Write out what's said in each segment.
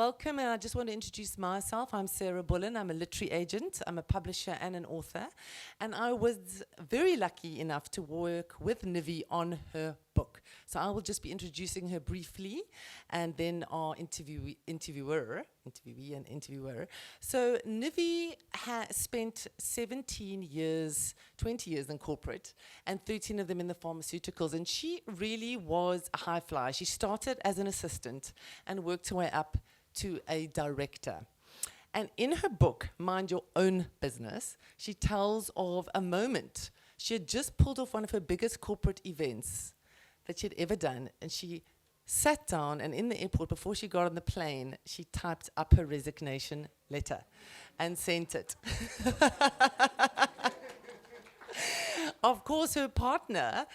welcome, and I just want to introduce myself. I'm Sarah Bullen. I'm a literary agent. I'm a publisher and an author, and I was very lucky enough to work with Nivi on her book. So I will just be introducing her briefly, and then our interviewee and interviewer. So Nivi has spent 17 years, 20 years in corporate, and 13 of them in the pharmaceuticals, and she really was a high flyer. She started as an assistant and worked her way up to a director. And in her book, Mind Your Own Business, she tells of a moment. She had just pulled off one of her biggest corporate events that she had ever done, and she sat down, and in the airport, before she got on the plane, she typed up her resignation letter and sent it. Of course, her partner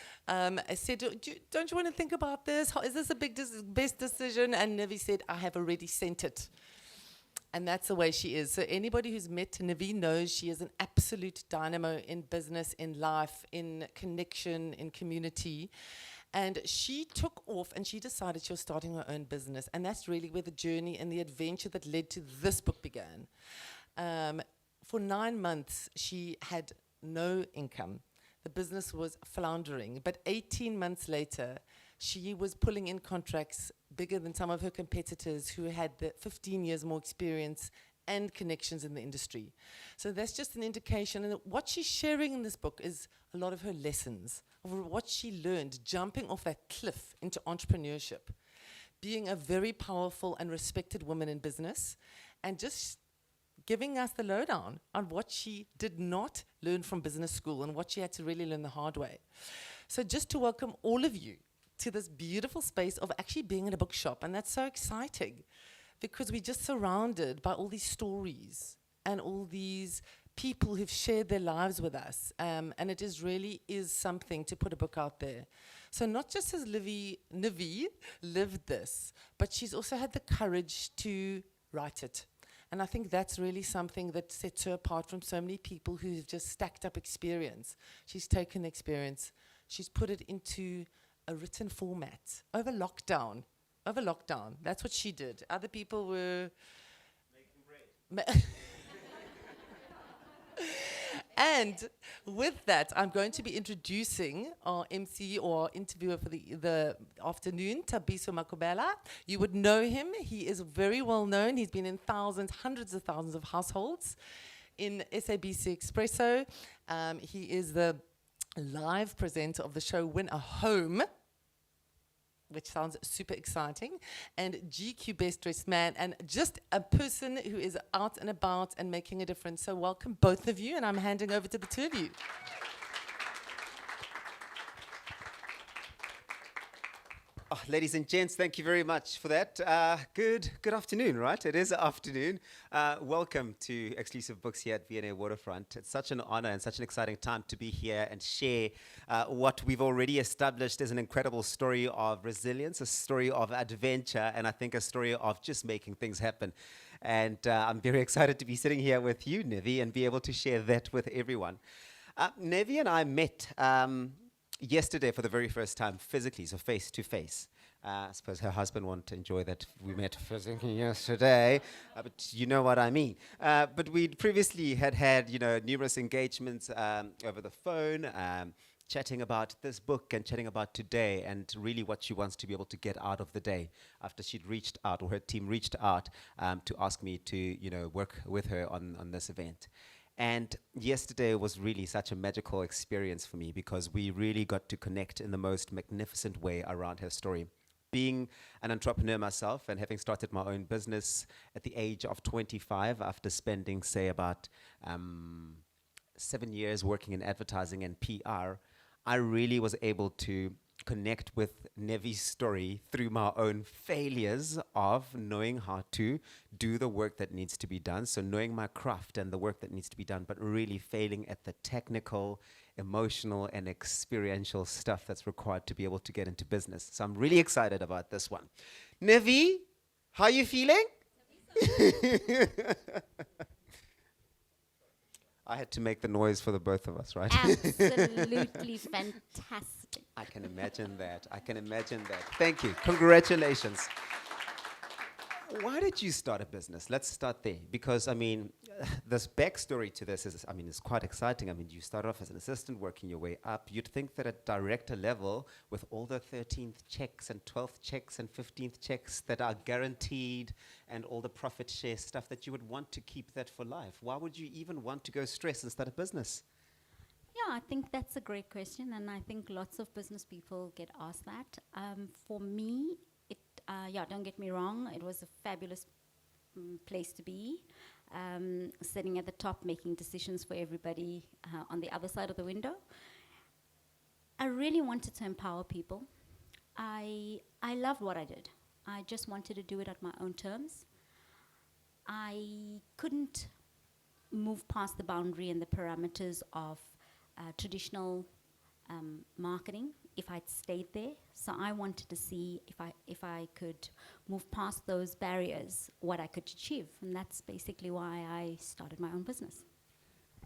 said, don't you want to think about this? Is this a best decision? And Nivi said, I have already sent it. And that's the way she is. So anybody who's met Nivi knows she is an absolute dynamo in business, in life, in connection, in community. And she took off and she decided she was starting her own business. And that's really where the journey and the adventure that led to this book began. For 9 months, she had no income. The business was floundering. But 18 months later, she was pulling in contracts bigger than some of her competitors who had the 15 years more experience and connections in the industry. So that's just an indication. And what she's sharing in this book is a lot of her lessons of what she learned jumping off that cliff into entrepreneurship, being a very powerful and respected woman in business, and just giving us the lowdown on what she did not learn from business school and what she had to really learn the hard way. So just to welcome all of you to this beautiful space of actually being in a bookshop, and that's so exciting because we're just surrounded by all these stories and all these people who've shared their lives with us, and it really is something to put a book out there. So not just has Nivi lived this, but she's also had the courage to write it. And I think that's really something that sets her apart from so many people who've just stacked up experience. She's taken experience, she's put it into a written format over lockdown. That's what she did. Other people were making bread. And with that, I'm going to be introducing our MC or interviewer for the afternoon, Tabiso Makobela. You would know him. He is very well known. He's been in hundreds of thousands of households in SABC Expresso. He is the live presenter of the show Win a Home, which sounds super exciting, and GQ Best Dressed Man, and just a person who is out and about and making a difference. So welcome both of you, and I'm handing over to the two of you. Oh, ladies and gents, thank you very much for that. Good afternoon, right? It is afternoon. Welcome to Exclusive Books here at V&A Waterfront. It's such an honor and such an exciting time to be here and share what we've already established as an incredible story of resilience, a story of adventure, and I think a story of just making things happen. And I'm very excited to be sitting here with you, Nivi, and be able to share that with everyone. Nivi and I met yesterday for the very first time physically, so face to face. I suppose her husband won't enjoy that we met physically yesterday, but you know what I mean. But we'd previously had numerous engagements over the phone, chatting about this book and chatting about today and really what she wants to be able to get out of the day after she'd reached out, or her team reached out to ask me to work with her on this event. And yesterday was really such a magical experience for me because we really got to connect in the most magnificent way around her story. Being an entrepreneur myself and having started my own business at the age of 25 after spending, say, about 7 years working in advertising and PR, I really was able to connect with Nivi's story through my own failures of knowing how to do the work that needs to be done. So knowing my craft and the work that needs to be done, but really failing at the technical, emotional, and experiential stuff that's required to be able to get into business. So I'm really excited about this one. Nivi, how are you feeling? I had to make the noise for the both of us, right? Absolutely fantastic. I can imagine that. Thank you. Congratulations. Why did you start a business? Let's start there. Because, I mean, this backstory to this is, I mean, it's quite exciting. I mean, you started off as an assistant, working your way up. You'd think that at director level, with all the 13th checks and 12th checks and 15th checks that are guaranteed and all the profit share stuff, that you would want to keep that for life. Why would you even want to go stress and start a business? Yeah, I think that's a great question, and I think lots of business people get asked that. For me, don't get me wrong, it was a fabulous place to be, sitting at the top, making decisions for everybody on the other side of the window. I really wanted to empower people. I loved what I did. I just wanted to do it at my own terms. I couldn't move past the boundary and the parameters of traditional marketing if I'd stayed there. So I wanted to see if I could move past those barriers, what I could achieve. And that's basically why I started my own business.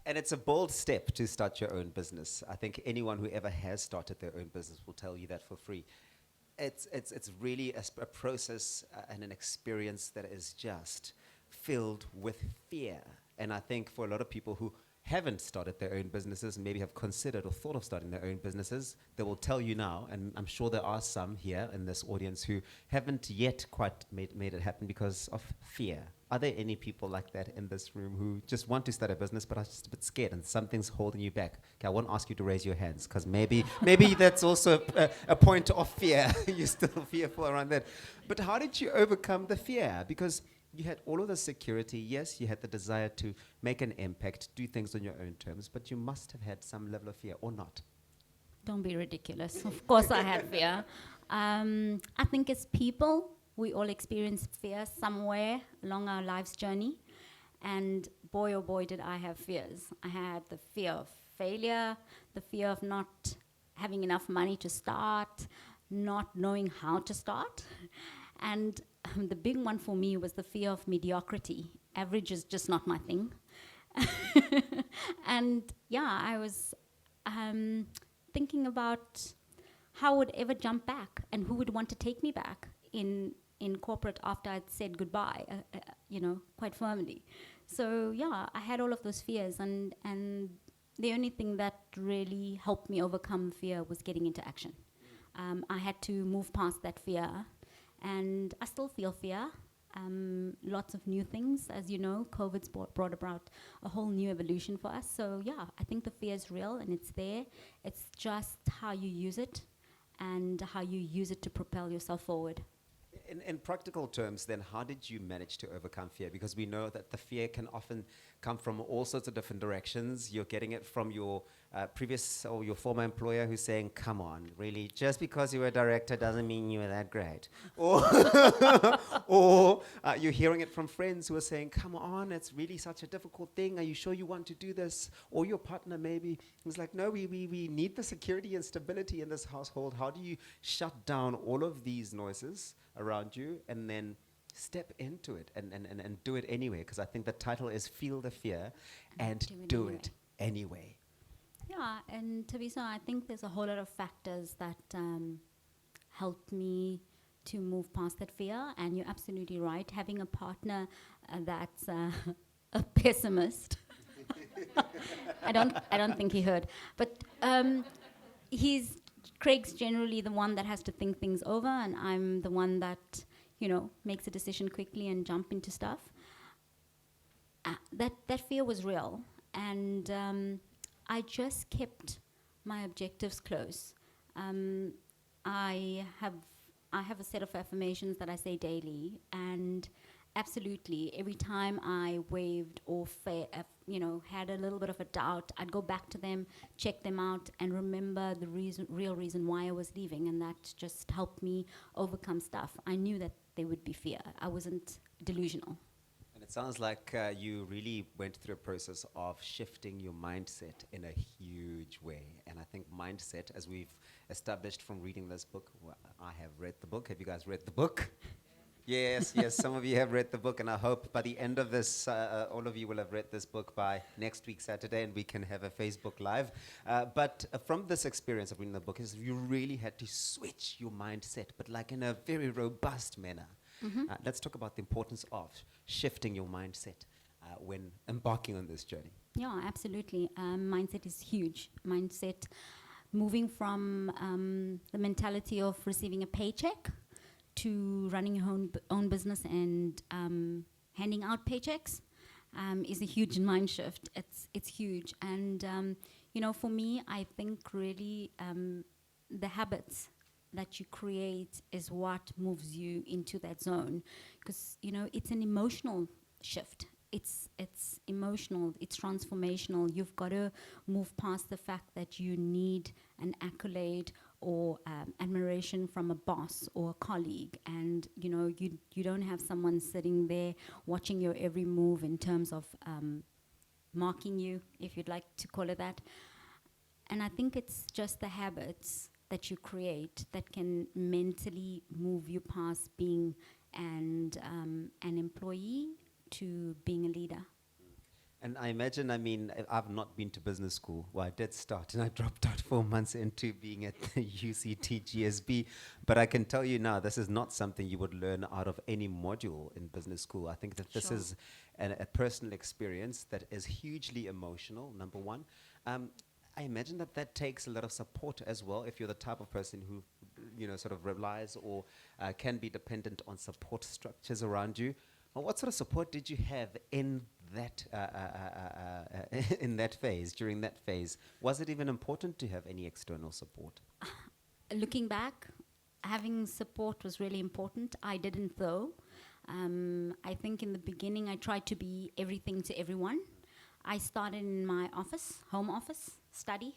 And it's a bold step to start your own business. I think anyone who ever has started their own business will tell you that for free. It's really a process and an experience that is just filled with fear. And I think for a lot of people who haven't started their own businesses, maybe have considered or thought of starting their own businesses, they will tell you now, and I'm sure there are some here in this audience who haven't yet quite made it happen because of fear. Are there any people like that in this room who just want to start a business but are just a bit scared and something's holding you back? Okay, I won't ask you to raise your hands because maybe that's also a point of fear. You're still fearful around that. But how did you overcome the fear? Because you had all of the security. Yes, you had the desire to make an impact, do things on your own terms, but you must have had some level of fear, or not? Don't be ridiculous. Of course I had fear. I think as people, we all experience fear somewhere along our life's journey. And boy, oh boy, did I have fears. I had the fear of failure, the fear of not having enough money to start, not knowing how to start. And the big one for me was the fear of mediocrity. Average is just not my thing. And yeah, I was thinking about how I would ever jump back and who would want to take me back in corporate after I'd said goodbye, quite firmly. So yeah, I had all of those fears, and the only thing that really helped me overcome fear was getting into action. I had to move past that fear. And I still feel fear. Lots of new things. As you know, COVID's brought about a whole new evolution for us. So yeah, I think the fear is real and it's there. It's just how you use it and how you use it to propel yourself forward. In practical terms, then, how did you manage to overcome fear? Because we know that the fear can often come from all sorts of different directions. You're getting it from your previous or your former employer who's saying, come on, really, just because you were a director doesn't mean you were that great. Or you're hearing it from friends who are saying, come on, it's really such a difficult thing. Are you sure you want to do this? Or your partner maybe was like, no, we need the security and stability in this household. How do you shut down all of these noises around you and then step into it and do it anyway? Because I think the title is Feel the Fear and Do it anyway. Yeah, and to be so, I think there's a whole lot of factors that helped me to move past that fear. And you're absolutely right. Having a partner that's a pessimist. I don't think he heard, but Craig's generally the one that has to think things over, and I'm the one that makes a decision quickly and jump into stuff. That fear was real, and I just kept my objectives close. I have a set of affirmations that I say daily, and absolutely every time I waved or had a little bit of a doubt, I'd go back to them, check them out, and remember the real reason why I was leaving, and that just helped me overcome stuff. I knew that there would be fear. I wasn't delusional. And it sounds like you really went through a process of shifting your mindset in a huge way. And I think mindset, as we've established from reading this book, I have read the book. Have you guys read the book? Yes, some of you have read the book, and I hope by the end of this, all of you will have read this book by next week, Saturday, and we can have a Facebook Live. But from this experience of reading the book, is you really had to switch your mindset, but like in a very robust manner. Let's talk about the importance of shifting your mindset when embarking on this journey. Yeah, absolutely. Mindset is huge. Mindset, moving from the mentality of receiving a paycheck to running your own business and handing out paychecks is a huge mind shift. It's huge. And, for me, I think really the habits that you create is what moves you into that zone. Because, it's an emotional shift. It's emotional, it's transformational. You've got to move past the fact that you need an accolade or admiration from a boss or a colleague, and you don't have someone sitting there watching your every move in terms of marking you, if you'd like to call it that. And I think it's just the habits that you create that can mentally move you past being an employee to being a leader. And I imagine, I've not been to business school. Well, I did start, and I dropped out 4 months into being at the UCT GSB. But I can tell you now, this is not something you would learn out of any module in business school. I think that this Sure. is a personal experience that is hugely emotional, number one. I imagine that takes a lot of support as well if you're the type of person who, sort of relies or can be dependent on support structures around you. Well, what sort of support did you have in that in that phase, during that phase? Was it even important to have any external support? Looking back, having support was really important. I didn't, though. I think in the beginning I tried to be everything to everyone. I started in my office, home office, study.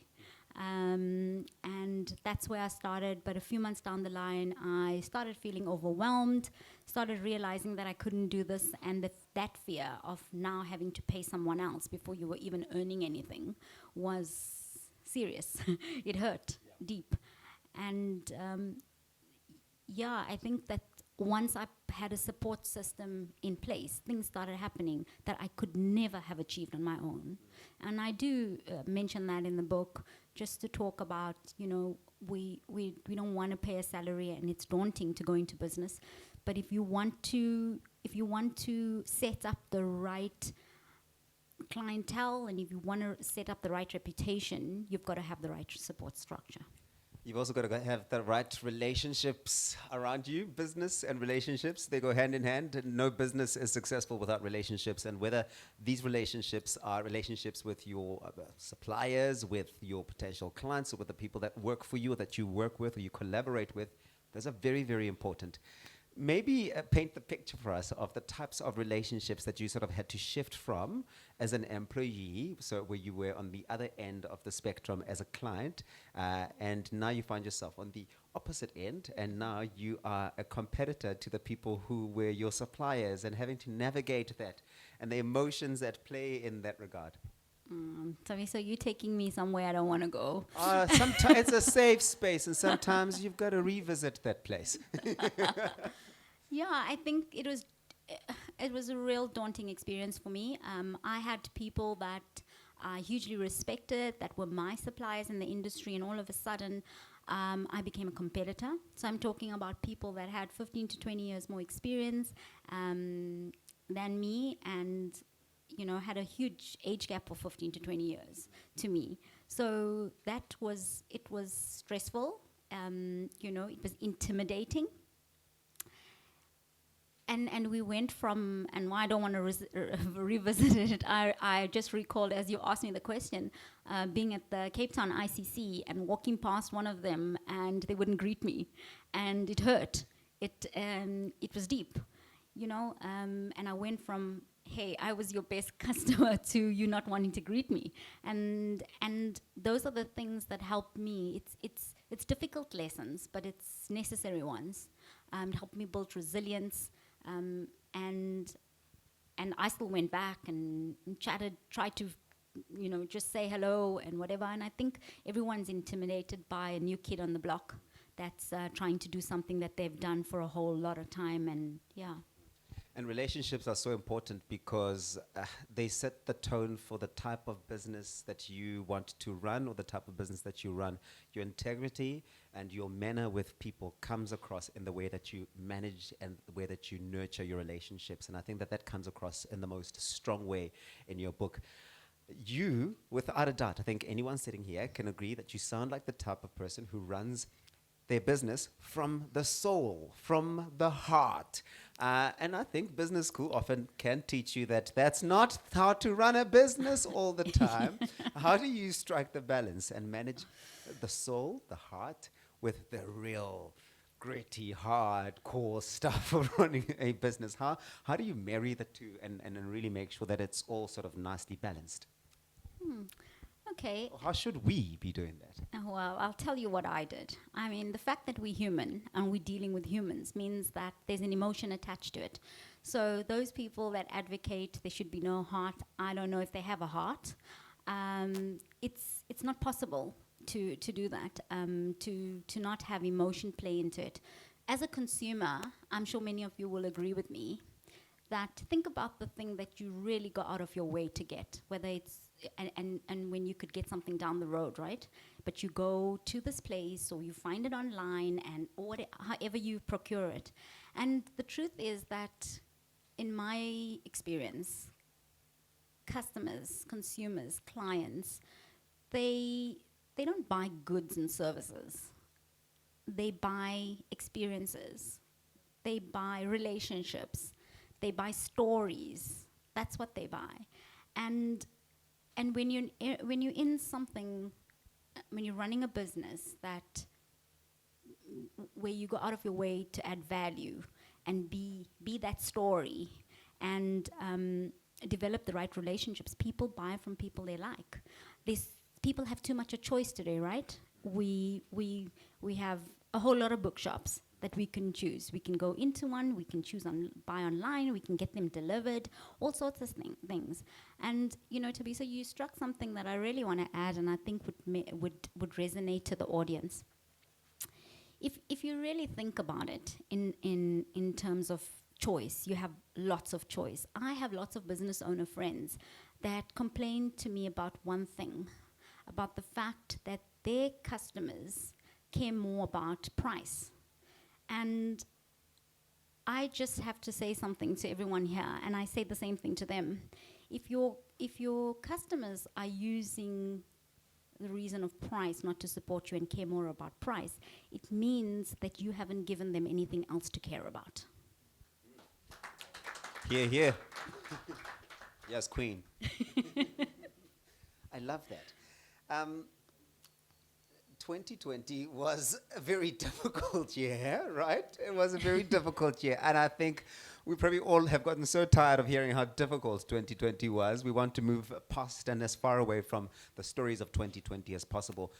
And that's where I started. But a few months down the line, I started feeling overwhelmed, started realizing that I couldn't do this, and that fear of now having to pay someone else before you were even earning anything was serious. It hurt deep. And I think that once I had a support system in place, things started happening that I could never have achieved on my own. And I do mention that in the book, just to talk about, we don't want to pay a salary, and it's daunting to go into business. But if you want to set up the right clientele, and if you want to set up the right reputation, you've got to have the right support structure. You've also got to have the right relationships around you. Business and relationships, they go hand in hand. And no business is successful without relationships. And whether these relationships are relationships with your suppliers, with your potential clients, or with the people that work for you, or that you work with, or you collaborate with, those are very, very important. Maybe paint the picture for us of the types of relationships that you sort of had to shift from as an employee, so where you were on the other end of the spectrum as a client, and now you find yourself on the opposite end, and now you are a competitor to the people who were your suppliers, and having to navigate that and the emotions that play in that regard. So you're taking me somewhere I don't want to go. Sometimes it's a safe space, and sometimes you've got to revisit that place. Yeah, I think it was a real daunting experience for me. I had people that I hugely respected, that were my suppliers in the industry, and all of a sudden I became a competitor. So I'm talking about people that had 15 to 20 years more experience than me, and had a huge age gap of 15 to 20 years to me. So it was stressful. It was intimidating. And we went from, and why I don't want to revisit it, I just recalled, as you asked me the question, being at the Cape Town ICC and walking past one of them, and they wouldn't greet me, and it hurt. It was deep, and I went from, hey, I was your best customer, to you not wanting to greet me, and those are the things that help me. It's difficult lessons, but it's necessary ones. It helped me build resilience. And I still went back and chatted, tried to, just say hello and whatever. And I think everyone's intimidated by a new kid on the block that's trying to do something that they've done for a whole lot of time. And yeah. And relationships are so important because they set the tone for the type of business that you want to run or the type of business that you run. Your integrity and your manner with people comes across in the way that you manage and the way that you nurture your relationships. And I think that that comes across in the most strong way in your book. You, without a doubt, I think anyone sitting here can agree that you sound like the type of person who runs their business from the soul, from the heart. And I think business school often can teach you that that's not how to run a business all the time. How do you strike the balance and manage the soul, the heart, with the real gritty, hardcore stuff of running a business? How do you marry the two and really make sure that it's all sort of nicely balanced? Okay. Or how should we be doing that? Well, I'll tell you what I did. I mean, the fact that we're human and we're dealing with humans means that there's an emotion attached to it. So those people that advocate there should be no heart, I don't know if they have a heart. It's not possible to do that, to not have emotion play into it. As a consumer, I'm sure many of you will agree with me that think about the thing that you really go out of your way to get, whether it's and when you could get something down the road, right? But you go to this place or you find it online and or however you procure it. And the truth is that in my experience, customers, consumers, clients, they don't buy goods and services. They buy experiences. They buy relationships. They buy stories. That's what they buy. And when you're in something, when you're running a business that where you go out of your way to add value and be that story and develop the right relationships, people buy from people they like. People have too much a choice today, right? We have a whole lot of bookshops that we can choose. We can go into one, we can choose buy online, we can get them delivered, all sorts of things. And Thabiso, you struck something that I really want to add, and I think would resonate to the audience. If you really think about it in terms of choice, you have lots of choice. I have lots of business owner friends that complain to me about one thing, about the fact that their customers care more about price. And I just have to say something to everyone here, and I say the same thing to them. If your customers are using the reason of price not to support you and care more about price, it means that you haven't given them anything else to care about. Here, here. Yes, Queen. I love that. 2020 was a very difficult year, right? It was a very difficult year. And I think we probably all have gotten so tired of hearing how difficult 2020 was. We want to move past and as far away from the stories of 2020 as possible.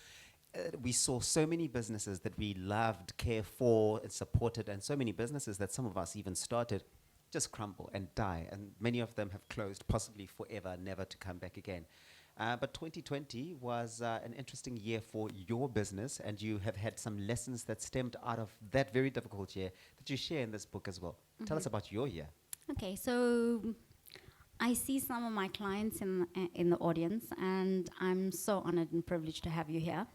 We saw so many businesses that we loved, cared for, and supported, and so many businesses that some of us even started just crumble and die. And many of them have closed, possibly forever, never to come back again. But 2020 was an interesting year for your business, and you have had some lessons that stemmed out of that very difficult year that you share in this book as well. Mm-hmm. Tell us about your year. Okay, so I see some of my clients in the audience, and I'm so honored and privileged to have you here.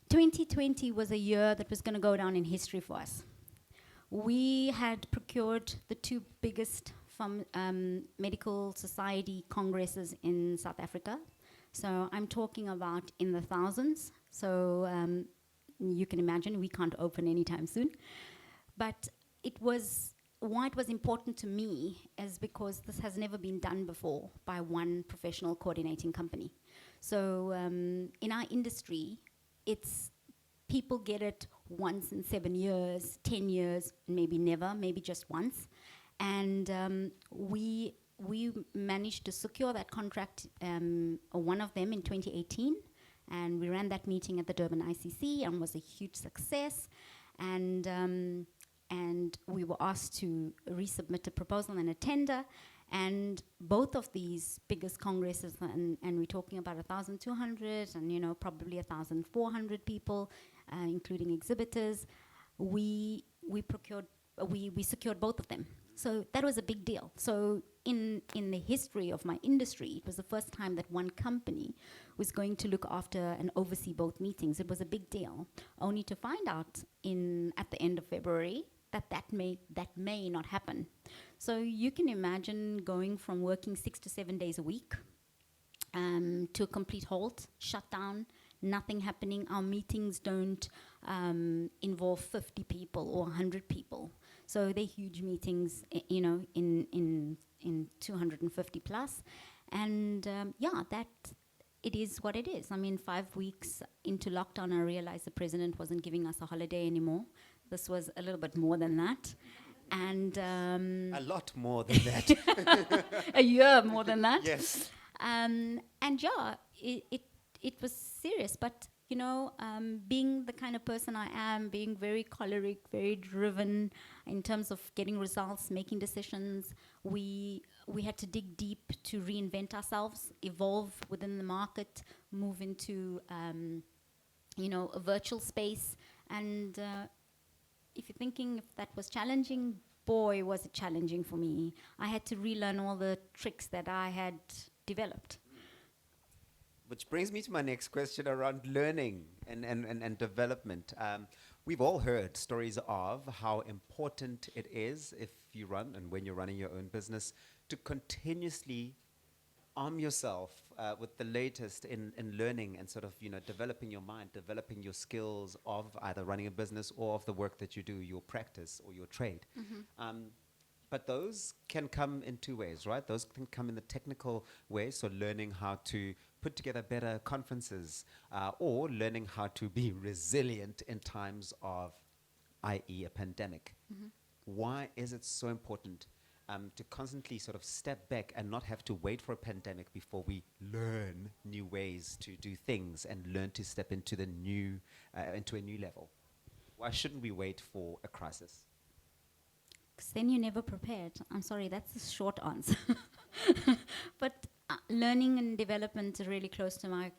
2020 was a year that was going to go down in history for us. We had procured the two biggest medical society congresses in South Africa. So I'm talking about in the thousands. So you can imagine we can't open anytime soon. But why it was important to me is because this has never been done before by one professional coordinating company. So in our industry, it's people get it once in 7 years, 10 years, maybe never, maybe just once. And we managed to secure that contract, one of them in 2018, and we ran that meeting at the Durban ICC and was a huge success. And we were asked to resubmit a proposal and a tender, and both of these biggest congresses, and we're talking about 1,200 and probably 1,400 people, including exhibitors, we secured both of them. So that was a big deal. So in the history of my industry, it was the first time that one company was going to look after and oversee both meetings. It was a big deal, only to find out at the end of February that may not happen. So you can imagine going from working 6 to 7 days a week to a complete halt, shut down, nothing happening. Our meetings don't involve 50 people or 100 people. So they're huge meetings, in 250 plus. And that it is what it is. I mean, 5 weeks into lockdown, I realized the president wasn't giving us a holiday anymore. This was a little bit more than that. And A lot more than that. a year more than that. Yes. It was serious, but being the kind of person I am, being very choleric, very driven in terms of getting results, making decisions, we had to dig deep to reinvent ourselves, evolve within the market, move into a virtual space. And if you're thinking if that was challenging, boy, was it challenging for me. I had to relearn all the tricks that I had developed. Which brings me to my next question around learning and development. We've all heard stories of how important it is if you run and when you're running your own business to continuously arm yourself with the latest in learning and sort of developing your mind, developing your skills of either running a business or of the work that you do, your practice or your trade. But those can come in two ways, right? Those can come in the technical way, so learning how to put together better conferences or learning how to be resilient in times of, i.e. a pandemic. Why is it so important to constantly sort of step back and not have to wait for a pandemic before we learn new ways to do things and learn to step into the new, into a new level? Why shouldn't we wait for a crisis? Because then you're never prepared. I'm sorry, that's the short answer. But learning and development is really close to my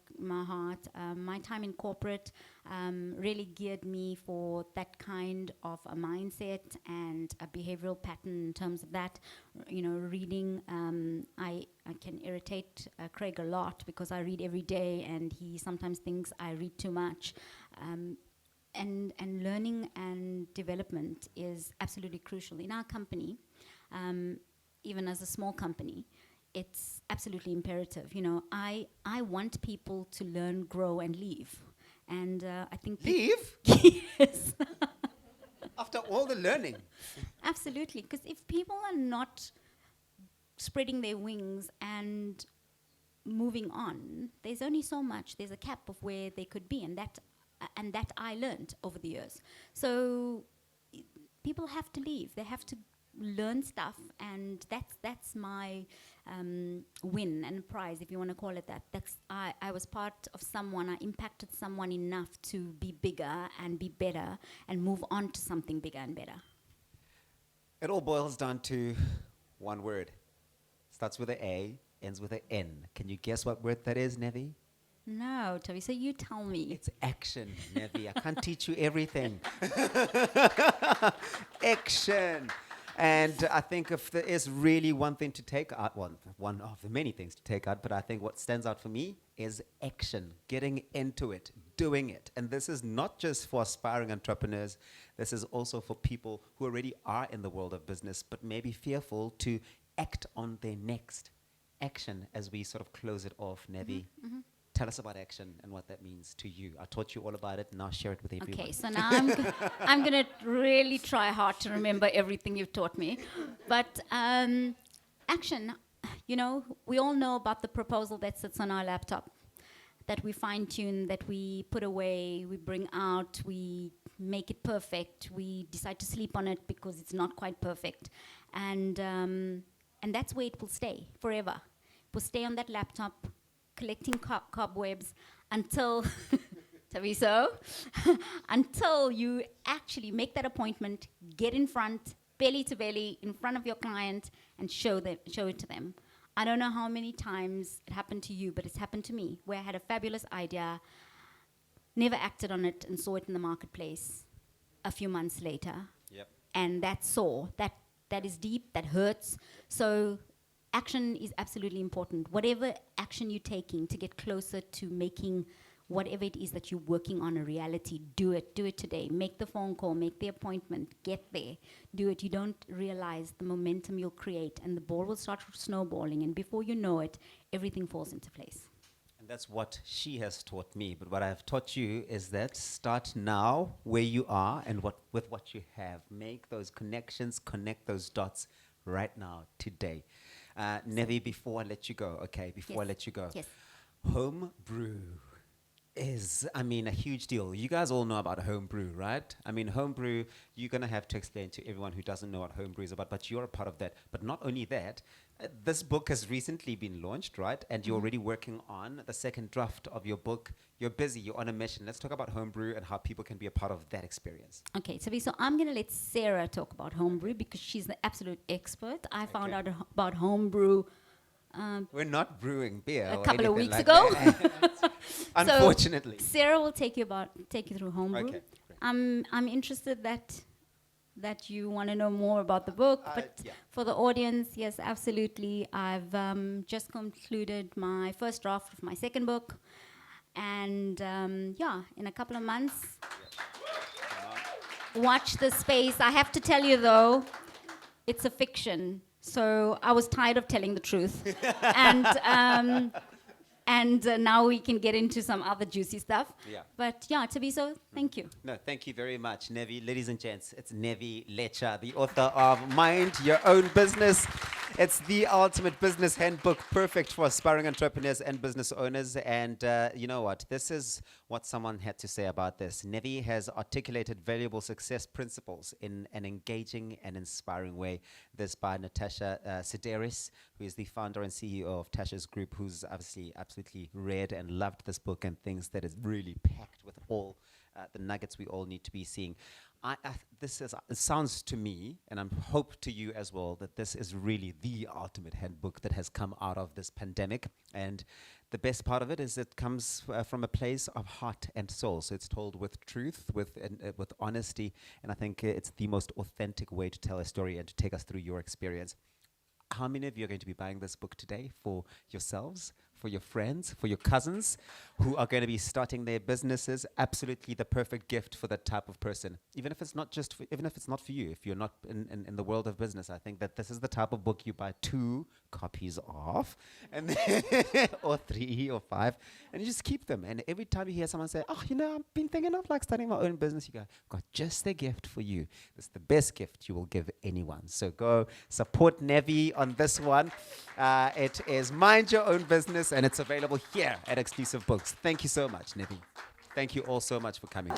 heart. My time in corporate really geared me for that kind of a mindset and a behavioral pattern in terms of that. Reading, I can irritate Craig a lot because I read every day and he sometimes thinks I read too much. And learning and development is absolutely crucial. In our company, even as a small company, it's absolutely imperative. I want people to learn, grow, and leave. And I think... Leave? Yes. After all the learning? Absolutely. Because if people are not spreading their wings and moving on, there's only so much. There's a cap of where they could be. And that I learned over the years. So people have to leave. They have to learn stuff, and that's my win and prize, if you want to call it that. I was part of someone. I impacted someone enough to be bigger and be better and move on to something bigger and better. It all boils down to one word. Starts with an A, ends with an N. Can you guess what word that is, Nevi? No, Toby, so you tell me. It's action, Nevi. I can't teach you everything. Action. And I think if there is really one thing to take out, one of the many things to take out, but I think what stands out for me is action, getting into it, doing it. And this is not just for aspiring entrepreneurs. This is also for people who already are in the world of business, but may be fearful to act on their next action as we sort of close it off, Nevi. Tell us about action and what that means to you. I taught you all about it, now share it with everyone. Okay, so now I'm going to really try hard to remember everything you've taught me. But action, we all know about the proposal that sits on our laptop, that we fine-tune, that we put away, we bring out, we make it perfect, we decide to sleep on it because it's not quite perfect. And that's where it will stay forever. It will stay on that laptop, collecting cobwebs until until you actually make that appointment, get in front, belly to belly, in front of your client, and show it to them. I don't know how many times it happened to you, but it's happened to me, where I had a fabulous idea, never acted on it, and saw it in the marketplace a few months later. Yep. And that that is deep, that hurts. So action is absolutely important. Whatever action you're taking to get closer to making whatever it is that you're working on a reality, do it. Do it today. Make the phone call, make the appointment, get there. Do it. You don't realize the momentum you'll create, and the ball will start snowballing, and before you know it, everything falls into place. And that's what she has taught me. But what I've taught you is that start now where you are and with what you have. Make those connections, connect those dots right now, today. Nevi, before I let you go, before I let you go. Yes. Home brew is, I mean, a huge deal. You guys all know about homebrew, right? I mean, homebrew, you're going to have to explain to everyone who doesn't know what homebrew is about, but you're a part of that. But not only that, this book has recently been launched, right? And you're already working on the second draft of your book. You're busy, you're on a mission. Let's talk about homebrew and how people can be a part of that experience. Okay, so I'm going to let Sarah talk about homebrew because she's the absolute expert. I found out about homebrew We're not brewing beer a or couple of anything weeks like ago. that. Unfortunately. So Sarah will take you through homebrew. Okay, great. I'm interested that you want to know more about the book, but yeah. for the audience, yes, absolutely. I've just concluded my first draft of my second book, and in a couple of months, watch the space. I have to tell you though, it's a fiction. So I was tired of telling the truth, and now we can get into some other juicy stuff. Yeah. But Tabiso, thank you. No, thank you very much, Nevi. Ladies and gents, it's Nevi Lecha, the author of Mind Your Own Business. It's the ultimate business handbook, perfect for aspiring entrepreneurs and business owners. And you know what? This is what someone had to say about this. Nevi has articulated valuable success principles in an engaging and inspiring way. This by Natasha Sideris, who is the founder and CEO of Tasha's Group, who's obviously absolutely read and loved this book and thinks that it's really packed with all the nuggets we all need to be seeing. It sounds to me, and I hope to you as well, that this is really the ultimate handbook that has come out of this pandemic. And the best part of it is it comes from a place of heart and soul. So it's told with truth, with honesty, and I think it's the most authentic way to tell a story and to take us through your experience. How many of you are going to be buying this book today for yourselves, for your friends, for your cousins who are going to be starting their businesses? Absolutely the perfect gift for that type of person. Even if it's not for you, if you're not in the world of business, I think that this is the type of book you buy 2 copies of, and then or 3 or 5, and you just keep them. And every time you hear someone say, "Oh, I've been thinking of starting my own business," you go, "Got just the gift for you." It's the best gift you will give anyone. So go support Nevi on this one. It is Mind Your Own Business, and it's available here at Exclusive Books. Thank you so much, Nevi. Thank you all so much for coming.